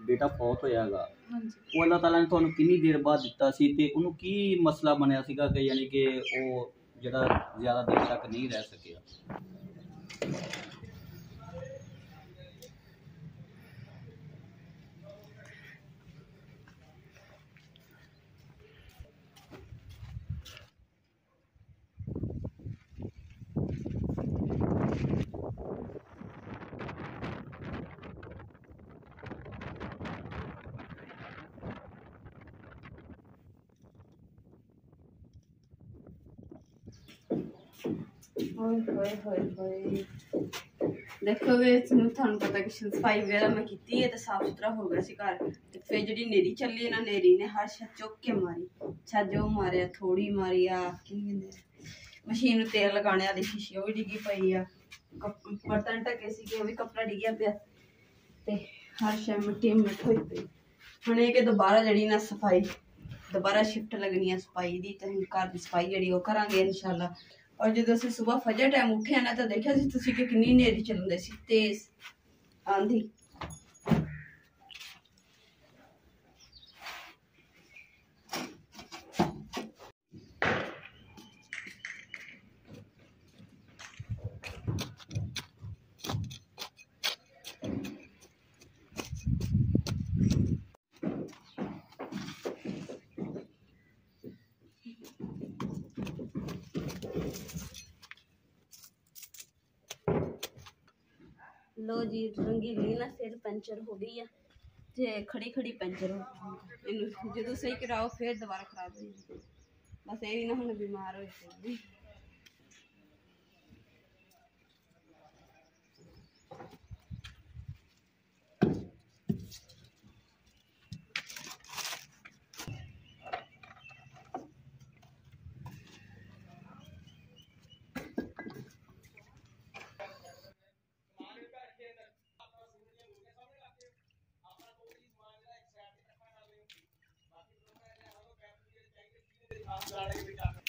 ਬੇਟਾ ਫੌਤ ਹੋਇਆ ਹੈਗਾ, ਹਾਂਜੀ ਉਹ ਅੱਲਾਹ ਤਾਲਾ ਨੇ ਤੁਹਾਨੂੰ ਕਿੰਨੀ ਦੇਰ ਬਾਅਦ ਦਿੱਤਾ ਸੀ ਤੇ ਉਹਨੂੰ ਕੀ ਮਸਲਾ ਬਣਿਆ ਸੀਗਾ ਕਿ ਯਾਨੀ ਕਿ ਉਹ ਜਿਹੜਾ ਜ਼ਿਆਦਾ ਦੇਰ ਤੱਕ ਨਹੀਂ ਰਹਿ ਸਕਿਆ? होए होए होए होए देखो वे थानू पता कि सफाई वगैरह मैं की है तो साफ सुथरा हो गया सी घर ते फिर जी नेरी चली ना नेरी ने हर छत चुक के मारी छत जो मारिया थोड़ी मारी आ की कहंदे मशीन तेल लगाने वाली शीशी भी डिगी पई आ बर्तन ढके सी कि भी कपड़ा डिगया पिया ते हर शै मिट्टी मिट होई पई हुण ये कि दोबारा जड़ी ना सफाई दोबारा शिफ्ट लगनी है सफाई दी ते घर दी सफाई जड़ी ओ करांगे इंशाल्लाह। और जो असं सुबह फजर टाइम उठे ना तो देखा कि कितनी नेरी चलती सी तेज आंधी। लो जी रंगीली ना फिर पंचर हो गई है जे खड़ी खड़ी पंचर हो इन जो सही कराओ फिर दोबारा खराब हो जाए बस ये ना हम बीमार हो जाए।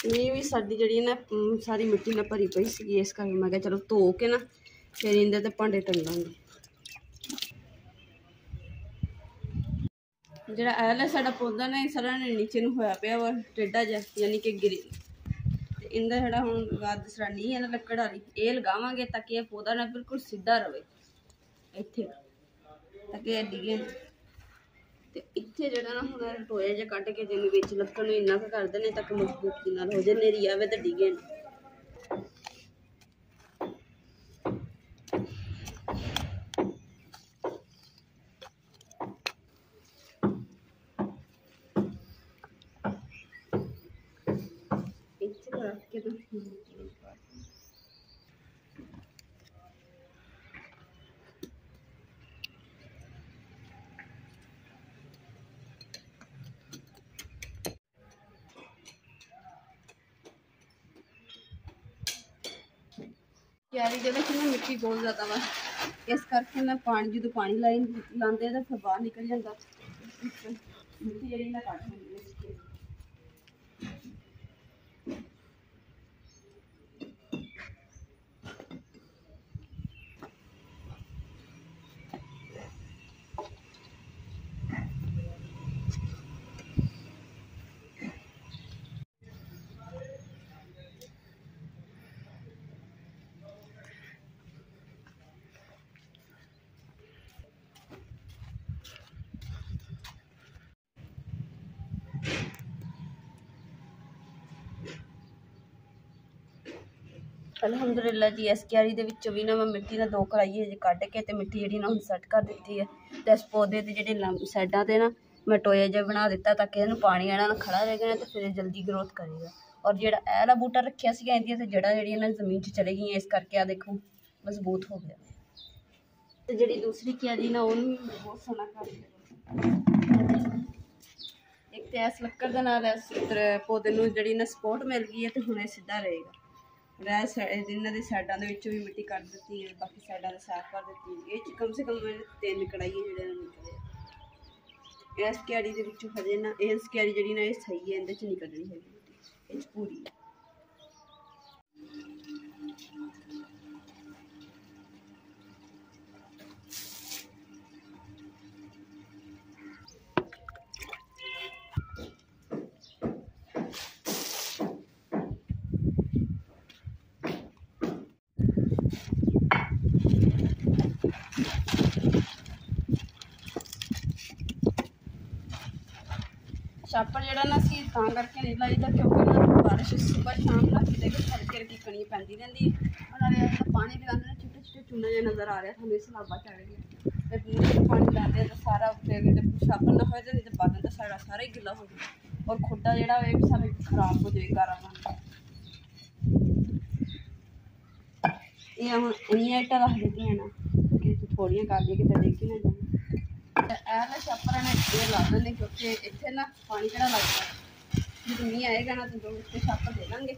ये भी साड़ी जी ना सारी मिट्टी ना भरी पई सी इस करके मैं चलो धो के ना फिर इंदे ते भांडे टंगांगे। ਜਿਹੜਾ ਐਲ ਹੈ ਸਾਡਾ ਪੌਦਾ ਨਾ ਸਾਰਾ ਨੀਚੇ ਨੂੰ ਹੋਇਆ ਪਿਆ ਵਾ ਟੇਢਾ ਜਿਹਾ ਯਾਨੀ ਕਿ ਗਿਰੀ ਤੇ ਇਹਦਾ ਜਿਹੜਾ ਹੁਣ ਦੂਸਰਾ ਨਹੀਂ ਹੈ ਨਾ ਲੱਕੜ ਵਾਲੀ ਇਹ ਲਗਾਵਾਂਗੇ ਤਾਂ ਕਿ ਇਹ ਪੌਦਾ ਨਾ ਬਿਲਕੁਲ ਸਿੱਧਾ ਰਵੇ ਇੱਥੇ ਤਾਂ ਕਿ ਇਹ ਡਿੱਗੇ ਤੇ ਇੱਥੇ ਜਿਹੜਾ ਨਾ ਹੁਣ ਟੋਇਆ ਜਿਹਾ ਕੱਢ ਕੇ ਜਿਹਨੂੰ ਵਿੱਚ ਲੱਕੜ ਨੂੰ ਇੰਨਾ ਕੁ ਕਰ ਦੇਣੇ ਤੱਕ ਮਜ਼ਬੂਤੀ ਨਾਲ ਹੋ ਜੇ ਨੇਰੀ ਆਵੇ ਤਾਂ ਡਿੱਗੇ ਨਾ। क्यारी के ना मिट्टी बहुत ज़्यादा वा इस करके मैं पानी जो पानी लाते तो फिर बाहर निकल जाता मिट्टी जी ना कट होंगी। अलहमदुलिल्लाह जी इस क्यारी दे विचों भी ना मैं मिट्टी ना दो कराइए जी कट के ते मिट्टी जी ना हुण सैट कर दी है तो इस पौधे की जी साइडा ते ना मैं टोया जिहा बना दिता ताकि इहनूं पानी आना खड़ा रहेगा तो फिर जल्दी ग्रोथ करेगा। और जिहड़ा एह वाला बूटा रखिया सीगा इहदियां ते जड़ां जिहड़ियां ना जमीन च चली गई इस करके आ देखो मजबूत हो गया ते जिहड़ी दूसरी क्यारी ना उहनूं भी बहुत सोहना कर दिया। एक तो इस लक्कड़ दे नाल इस पौधे नूं जिहड़ी ना सपोर्ट मिल गई है तो हुण इह सीधा रहेगा। इन्हों की साइडों के भी मिट्टी कट दी है बाकी साइडों से साफ कर दी है ये कम से कम 3 कड़ाइए जो निकले इस क्यारी के हजे ना इस क्यारी जी ना सही है इहदे च नहीं कड्ढनी है मिट्टी पूरी। ਛਾਪਰ ਜਿਹੜਾ ਨਾ ਅਸੀਂ ਤਾਂ ਕਰਕੇ ਨਹੀਂ ਲਾਈਦਾ ਕਿਉਂਕਿ ਨਾ ਬਾਰਿਸ਼ ਸੁਬਹ ਸ਼ਾਮ ਦਾ ਕਿਤੇ ਹਲਕੀ ਹਲਕੀ ਕਣੀ ਪੈਂਦੀ ਰਹਿੰਦੀ ਹੈ। ਉਹਨਾਂ ਦੇ ਪਾਣੀ ਦੇ ਅੰਦਰ ਛੋਟੇ ਛੋਟੇ ਚੂਨੇ ਜਿਹੇ ਨਜ਼ਰ ਆ ਰਹੇ ਸਾਨੂੰ ਸਲਾਬਾ ਚੜ ਗਿਆ ਤੇ ਪਾਣੀ ਲਾਉਂਦੇ ਤਾਂ ਸਾਰਾ ਉੱਤੇ ਤੇ ਛਾਪਰ ਨਾ ਹੋਏ ਤੇ ਨਹੀਂ ਤਾਂ ਬਾਦਲ ਤਾਂ ਸਾਰਾ ਹੀ ਗਿੱਲਾ ਹੋ ਜਾਵੇ ਔਰ ਖੁੱਡਾ ਜਿਹੜਾ ਇਹ ਵੀ ਸਾਡੇ ਖਰਾਬ ਹੋ ਜਾਵੇ ਗਾਰਾ ਬਣ ਇਹ ਹੁਣ ਇੰਨੀਆਂ ਇੱਟਾਂ ਰੱਖ ਦਿੱਤੀਆਂ ਨਾ ਕਿ ਥੋੜੀਆਂ ਕਰ ਲਈਏ ਕਿਤੇ ਡਿੱਗ ਨਾ ਜਾਣ। ਇਹ ਨਾ ਛਾਪਰਾਂ ਨੇ ਇਹ ਲਾ ਦਿੰਦੇ ਕਿਉਂਕਿ ਇੱਥੇ ਨਾ ਪਾਣੀ ਕਿਹੜਾ ਲੱਗਦਾ ਜਦੋਂ ਮੀਂਹ ਆਏਗਾ ਨਾ ਤਾਂ ਉੱਤੇ ਛਾਪਰ ਦੇ ਦਾਂਗੇ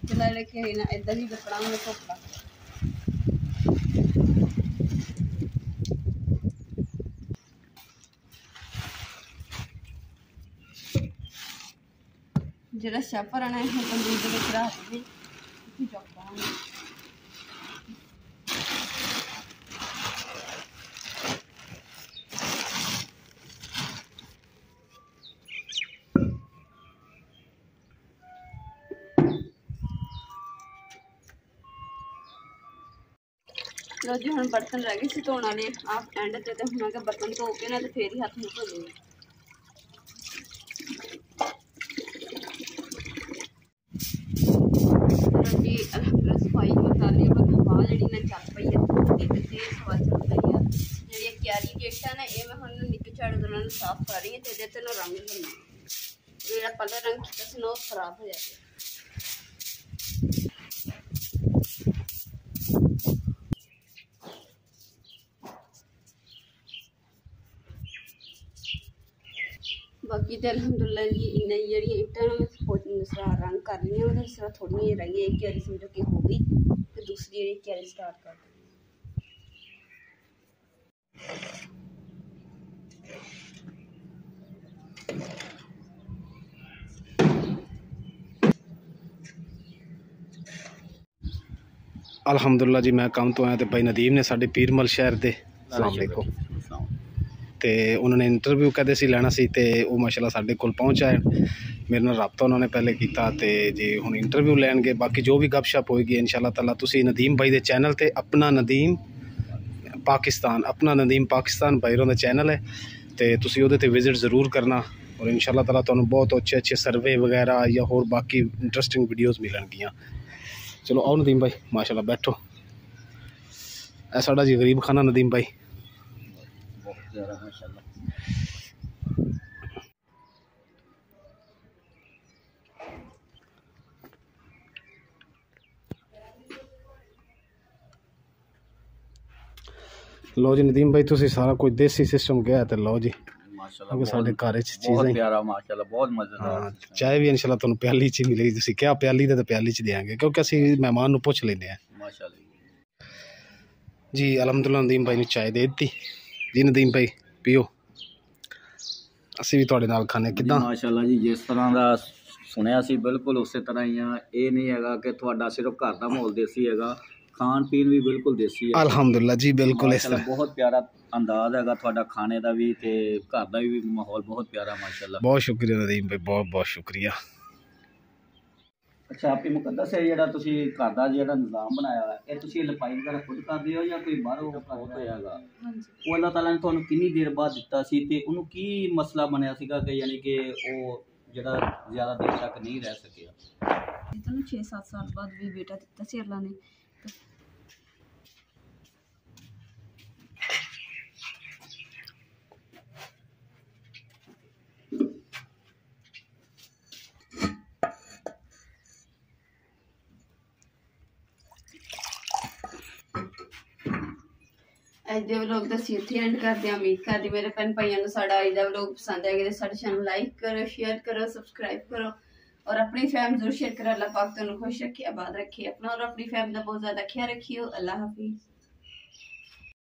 ਜਿੱਦਾਂ ਲੈ ਕੇ ਨਾ ਇੱਦਾਂ ਹੀ ਦੱਪੜਾਂਗੇ ਧੁੱਪ ਲੱਗ ਜਿਹੜਾ ਛਾਪਰ ਆਣਾ ਇਹ ਤੰਦੂਰ ਦੇ ਵਿੱਚ ਰੱਖ ਦੇ ਇੱਥੇ ਚੁੱਕਾਂਗੇ। लो जी हम बर्तन रह गए धोने वाले आप एंड ते तो मैं बर्तन धो के ना तो फिर ही हाथ मुँह धोने जी अलहमदुलिल्लाह सफाई मसाले पर हवा जी ना चल पई है एक तेज हवा चल रही है जी क्यारी गेटा ने ये मैं हम निक्के झाड़ू दे नाल साफ कर रही है तो ये ना रंग बनना मेरा पहला रंग किया सी वो खराब हो जाए। बाकी तो अलहमदुलिल्लाह जी इन्हें जी इट्टां रंग कर ली इस तरह थोड़ी रही एक क्यारी समझो कि हो गई तो दूसरी जी क्यारी स्टार्ट कर दी। अलहमदुलिल्लाह जी मैं काम तो आया तो भाई नदीम ने साढ़े पीरमल शहर के अलैकुम तो उन्होंने इंटरव्यू कहते सी लेना सी ते वो माशाल्लाह साढ़े कोल पहुँच आए मेरे नाल रब्ता उन्होंने पहले किया तो जी हुण इंटरव्यू लैणगे बाकी जो भी गपशप होएगी इंशाल्लाह ताला तुसी नदीम भाई के चैनल ते अपना नदीम पाकिस्तान भाई होंदा चैनल है तो तुसी उहदे ते विजिट ज़रूर करना और इंशाल्लाह ताला तुहानूं बहुत अच्छे सर्वे वगैरह या होर बाकी इंटरस्टिंग वीडियोज़ मिलणगियां। चलो आओ नदीम भाई माशाल्लाह बैठो ऐ साडा जी गरीब खाना नदीम भाई माशाल्लाह। लो जी नदीम भाई तुसी सारा कुछ देसी सिस्टम गया तो लो जी माशाल्लाह साडे घर च बहुत चीज़ें प्यारा माशाल्लाह बहुत मजेदार। हाँ चाय भी इंशाल्लाह तुहानूं प्याली च मिलेगी तुसी क्या प्याली दे तो प्याली च देंगे क्योंकि असीं मेहमान नूं पुछ लैंदे हैं माशाल्लाह जी। अलहमदुलिल्लाह नदीम भाई ने चाय दे दी जी नदीम भाई पियो असीं भी तुहाडे नाल खाने किदां माशाल्लाह जी जिस तरह का सुनिया सी बिल्कुल उस तरह ही आ ये नहीं है कि तुहाडा सिर्फ घर का माहौल देसी है खान पीन भी बिल्कुल देसी है अलहमदुलिल्लाह जी बिल्कुल इस तरह बहुत प्यारा अंदाज है तुहाडा खाने का भी ते घर का भी माहौल बहुत प्यारा माशाल्लाह। बहुत शुक्रिया नदीम भाई बहुत बहुत शुक्रिया। अच्छा आपकी मुकद्दस है जेड़ा तुसी घर दा जेड़ा निज़ाम बनाया है ये तुसी लपाई वगैरह खुद करदे हो या कोई बाहरों होता हैगा वो अल्लाह ताला ने तुहानूं कितनी देर बाद दिता सी ते उहनूं की मसला बनया सीगा कि यानी कि वो जेड़ा ज़्यादा देर तक नहीं रह सकिया। इतना 6-7 साल बाद भी बेटा दिता सी अल्लाह ने ਅੱਜ ਦੇ ਵਲੋਗ ਦਾ ਅਸੀਂ ਇੱਥੇ ਐਂਡ ਕਰਦੇ ਹਾਂ। ਉਮੀਦ ਕਰਦੀ ਮੇਰੇ ਭੈਣ ਭਾਈਆਂ ਨੂੰ ਸਾਡਾ ਅੱਜ ਦਾ ਵਲੋਗ ਪਸੰਦ ਆਏਗਾ ਤੇ ਸਾਡੇ ਚੈਨਲ ਲਾਈਕ ਕਰੋ शेयर करो सब्सक्राइब करो और अपनी फैम जरूर शेयर करो। अल्लाह पाक तुहानूं खुश रखे आबाद रखे अपना और अपनी फैम का बहुत ज़्यादा ख्याल रखियो। अल्लाह हाफिज़।